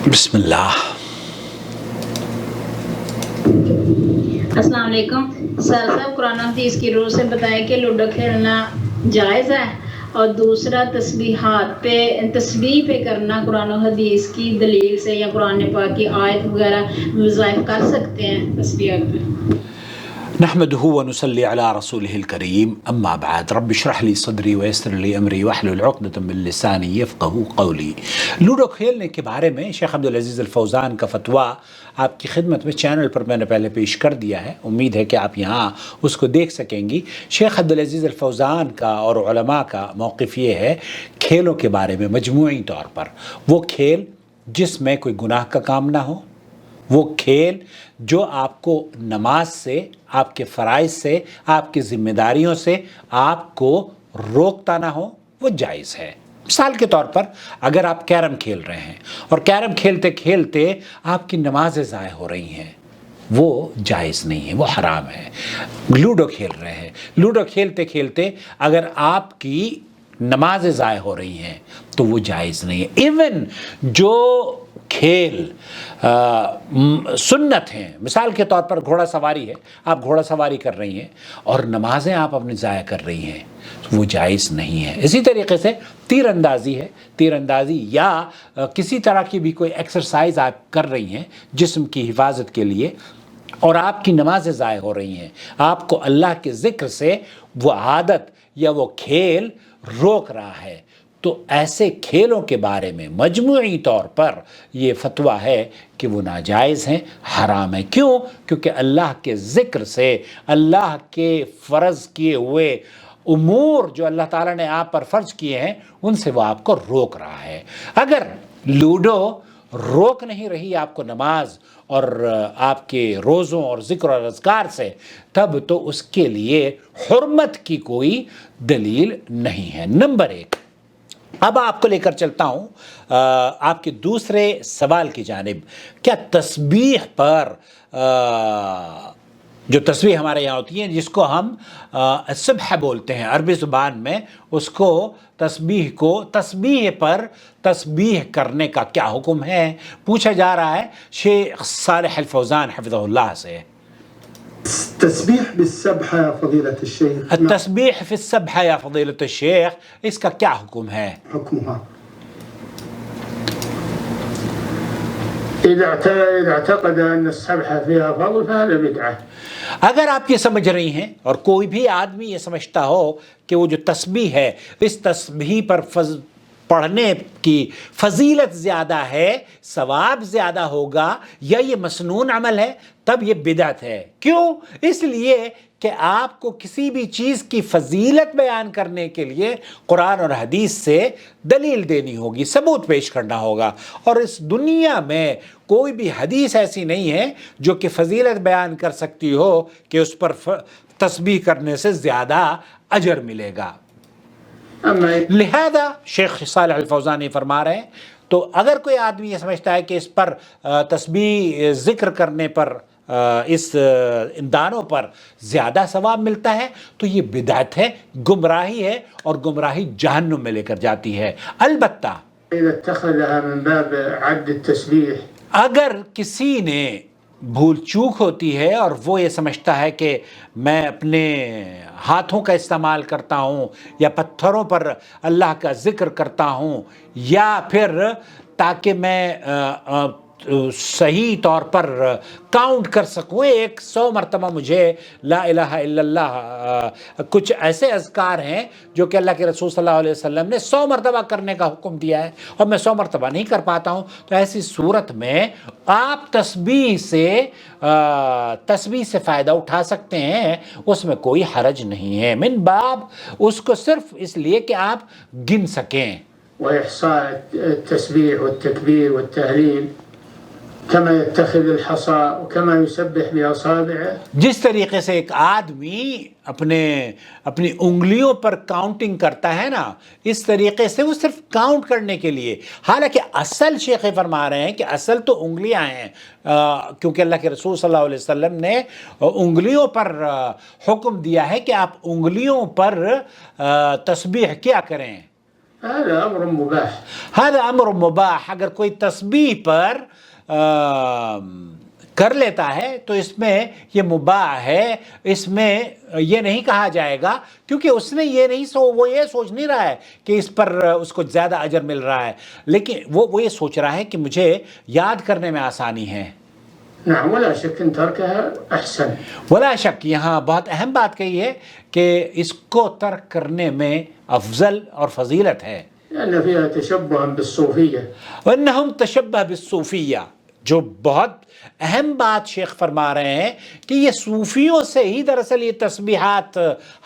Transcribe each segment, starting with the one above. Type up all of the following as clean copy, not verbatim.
بسم اللہ۔ السلام علیکم سر صاحب، قرآن و حدیث کی روح سے بتائیں کہ لوڈو کھیلنا جائز ہے، اور دوسرا تسبیح پہ کرنا قرآن و حدیث کی دلیل سے یا قرآن پاک کی آیت وغیرہ وظائف کر سکتے ہیں تسبیحات پہ؟ نحمده ونصلي على رسوله الكريم، اما بعد، رب اشرح لي صدري ويسر لي امري واحلل عقدة من لساني يفقهوا قولي۔ لوڈو کھیلنے کے بارے میں شیخ عبدالعزیز الفوزان کا فتویٰ آپ کی خدمت میں چینل پر میں نے پہلے پیش کر دیا ہے، امید ہے کہ آپ یہاں اس کو دیکھ سکیں گی۔ شیخ عبدالعزیز الفوزان کا اور علماء کا موقف یہ ہے کھیلوں کے بارے میں مجموعی طور پر، وہ کھیل جس میں کوئی گناہ کا کام نہ ہو، وہ کھیل جو آپ کو نماز سے، آپ کے فرائض سے، آپ کی ذمہ داریوں سے آپ کو روکتا نہ ہو، وہ جائز ہے۔ مثال کے طور پر اگر آپ کیرم کھیل رہے ہیں اور کیرم کھیلتے کھیلتے آپ کی نمازیں ضائع ہو رہی ہیں، وہ جائز نہیں ہے، وہ حرام ہے۔ لوڈو کھیل رہے ہیں، لوڈو کھیلتے کھیلتے اگر آپ کی نمازیں ضائع ہو رہی ہیں تو وہ جائز نہیں ہے۔ ایون جو کھیل سنت ہیں، مثال کے طور پر گھوڑا سواری ہے، آپ گھوڑا سواری کر رہی ہیں اور نمازیں آپ اپنی ضائع کر رہی ہیں، وہ جائز نہیں ہے۔ اسی طریقے سے تیر اندازی ہے، تیر اندازی یا کسی طرح کی بھی کوئی ایکسرسائز آپ کر رہی ہیں جسم کی حفاظت کے لیے، اور آپ کی نمازیں ضائع ہو رہی ہیں، آپ کو اللہ کے ذکر سے وہ عادت یا وہ کھیل روک رہا ہے، تو ایسے کھیلوں کے بارے میں مجموعی طور پر یہ فتویٰ ہے کہ وہ ناجائز ہیں، حرام ہیں۔ کیوں؟ کیونکہ اللہ کے ذکر سے، اللہ کے فرض کیے ہوئے امور جو اللہ تعالیٰ نے آپ پر فرض کیے ہیں ان سے وہ آپ کو روک رہا ہے۔ اگر لوڈو روک نہیں رہی آپ کو نماز اور آپ کے روزوں اور ذکر اور اذکار سے، تب تو اس کے لیے حرمت کی کوئی دلیل نہیں ہے۔ نمبر ایک، اب آپ کو لے کر چلتا ہوں آپ کے دوسرے سوال کی جانب۔ کیا تسبیح پر جو تسبیح ہمارے یہاں ہوتی ہیں جس کو ہم سبح بولتے ہیں عربی زبان میں، اس کو تسبیح پر تسبیح کرنے کا کیا حکم ہے، پوچھا جا رہا ہے شیخ صالح الفوزان حفظہ اللہ سے۔ تسبیح بالسبح یا فضیلت الشیخ، التسبیح فی السبح یا فضیلت الشیخ، اس کا کیا حکم ہے؟ حکمها إذا اعتقد أن السبح فيها فضل فهذا بدعة۔ اگر آپ یہ سمجھ رہی ہیں اور کوئی بھی آدمی یہ سمجھتا ہو کہ وہ جو تسبیح ہے اس تسبیح پر پڑھنے کی فضیلت زیادہ ہے، ثواب زیادہ ہوگا، یا یہ مسنون عمل ہے، تب یہ بدعت ہے۔ کیوں؟ اس لیے کہ آپ کو کسی بھی چیز کی فضیلت بیان کرنے کے لیے قرآن اور حدیث سے دلیل دینی ہوگی، ثبوت پیش کرنا ہوگا، اور اس دنیا میں کوئی بھی حدیث ایسی نہیں ہے جو کہ فضیلت بیان کر سکتی ہو کہ اس پر تسبیح کرنے سے زیادہ اجر ملے گا۔ لہذا شیخ صالح الفوزانی فرما رہے ہیں تو اگر کوئی آدمی یہ سمجھتا ہے کہ اس پر تسبیح ذکر کرنے پر، اس دانوں پر زیادہ ثواب ملتا ہے، تو یہ بدعت ہے، گمراہی ہے، اور گمراہی جہنم میں لے کر جاتی ہے۔ البتہ إذا اتخذها من باب عد التسبيح، اگر کسی نے بھول چوک ہوتی ہے اور وہ یہ سمجھتا ہے کہ میں اپنے ہاتھوں کا استعمال کرتا ہوں یا پتھروں پر اللہ کا ذکر کرتا ہوں، یا پھر تاکہ میں صحیح طور پر کاؤنٹ کر سکوں، 100 مرتبہ مجھے لا الہ الا اللہ، کچھ ایسے اذکار ہیں جو کہ اللہ کے رسول صلی اللہ علیہ وسلم نے 100 مرتبہ کرنے کا حکم دیا ہے اور میں 100 مرتبہ نہیں کر پاتا ہوں، تو ایسی صورت میں آپ تسبیح سے فائدہ اٹھا سکتے ہیں، اس میں کوئی حرج نہیں ہے، من باب اس کو صرف اس لیے کہ آپ گن سکیں۔ وإحصاء التسبيح والتكبير والتهليل كما يتخذ الحصى وكما يسبح بأصابعه، جس طریقے سے ایک آدمی اپنی انگلیوں پر کاؤنٹنگ کرتا ہے نا، اس طریقے سے وہ صرف کاؤنٹ کرنے کے لیے، حالانکہ اصل شیخ فرما رہے ہیں کہ اصل تو انگلیاں ہیں، کیونکہ اللہ کے رسول صلی اللہ علیہ وسلم نے انگلیوں پر حکم دیا ہے کہ آپ انگلیوں پر تسبیح کیا کریں۔ هذا أمر مباح. هذا امر مباح. اگر کوئی تسبیح پر کر لیتا ہے تو اس میں یہ مباح ہے، اس میں یہ نہیں کہا جائے گا، کیونکہ اس نے یہ نہیں وہ یہ سوچ نہیں رہا ہے کہ اس پر اس کو زیادہ اجر مل رہا ہے، لیکن وہ یہ سوچ رہا ہے کہ مجھے یاد کرنے میں آسانی ہے. نعم ولا شك أن تركها أحسن. ولا شک، یہاں بہت اہم بات کہی ہے کہ اس کو ترک کرنے میں افضل اور فضیلت ہے. لأن فيها تشبها بالصوفية. وَإِنَّهُمْ تَشَبَّهَ بِالصُّوفِيَّةِ. جو بہت اہم بات شیخ فرما رہے ہیں کہ یہ صوفیوں سے ہی دراصل یہ تسبیحات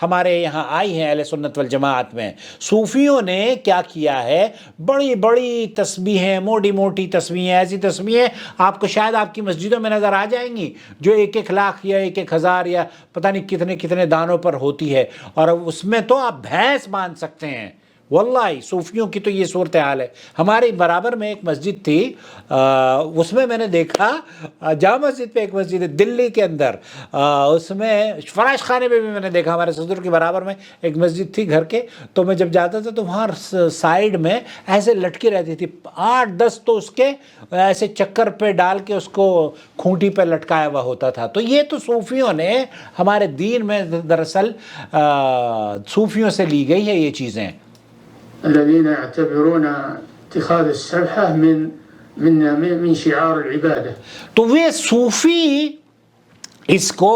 ہمارے یہاں آئی ہیں اہل سنت والجماعت میں. صوفیوں نے کیا کیا ہے، بڑی بڑی تسبیحیں، موٹی موٹی تسبیحیں، ایسی تسبیحیں آپ کو شاید آپ کی مسجدوں میں نظر آ جائیں گی جو 1-1 لاکھ یا 1-1 ہزار یا پتہ نہیں کتنے کتنے دانوں پر ہوتی ہے، اور اس میں تو آپ بھینس باندھ سکتے ہیں. واللہ صوفیوں کی تو یہ صورتحال ہے. ہمارے برابر میں ایک مسجد تھی، اس میں میں نے دیکھا، جامع مسجد پہ ایک مسجد ہے دلی کے اندر، اس میں فراش خانے پہ بھی میں نے دیکھا، ہمارے صدر کے برابر میں ایک مسجد تھی گھر کے، تو میں جب جاتا تھا تو وہاں سائیڈ میں ایسے لٹکی رہتی تھی 8-10 تو اس کے ایسے چکر پہ ڈال کے اس کو کھونٹی پہ لٹکایا ہوا ہوتا تھا. تو یہ تو صوفیوں نے ہمارے دین میں دراصل صوفیوں سے لی گئی ہے یہ چیزیں. الذين يعتبرون اتخاذ السبحة من شعار العبادة. تو وہ صوفی اس کو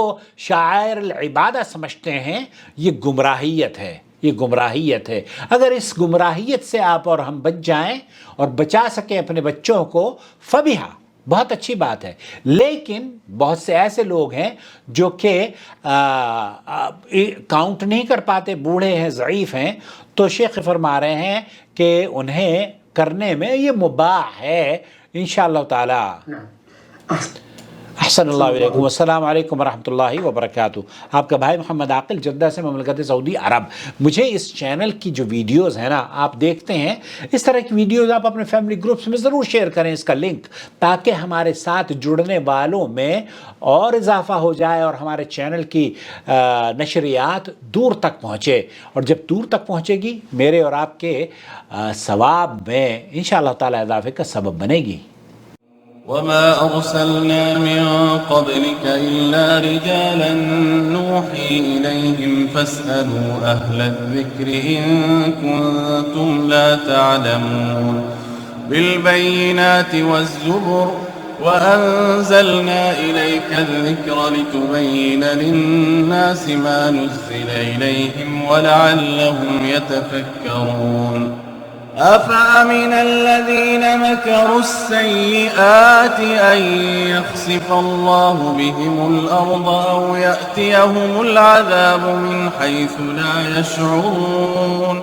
شاعر العبادہ سمجھتے ہیں. یہ گمراہیت ہے، یہ گمراہیت ہے. اگر اس گمراہیت سے آپ اور ہم بچ جائیں اور بچا سکیں اپنے بچوں کو، فبیہا، بہت اچھی بات ہے. لیکن بہت سے ایسے لوگ ہیں جو کہ کاؤنٹ نہیں کر پاتے، بوڑھے ہیں، ضعیف ہیں، تو شیخ فرما رہے ہیں کہ انہیں کرنے میں یہ مباح ہے انشاءاللہ تعالی. احسن اللہ علیکم. السلام علیکم ورحمۃ اللہ وبرکاتہ. آپ کا بھائی محمد عاقل، جدہ سے، مملکت سعودی عرب. مجھے اس چینل کی جو ویڈیوز ہیں نا آپ دیکھتے ہیں، اس طرح کی ویڈیوز آپ اپنے فیملی گروپس میں ضرور شیئر کریں اس کا لنک، تاکہ ہمارے ساتھ جڑنے والوں میں اور اضافہ ہو جائے اور ہمارے چینل کی نشریات دور تک پہنچے. اور جب دور تک پہنچے گی میرے اور آپ کے ثواب میں انشاءاللہ تعالی اضافے کا سبب بنے گی. وما أرسلنا من قبلك إلا رجالا نوحي إليهم فاسألوا أهل الذكر إن كنتم لا تعلمون. بالبينات والزبر وأنزلنا إليك الذكر لتبين للناس ما نزل إليهم ولعلهم يتفكرون. أفأمن الذين مكروا السيئات أن يخسف الله بهم الأرض أو يأتيهم العذاب من حيث لا يشعرون.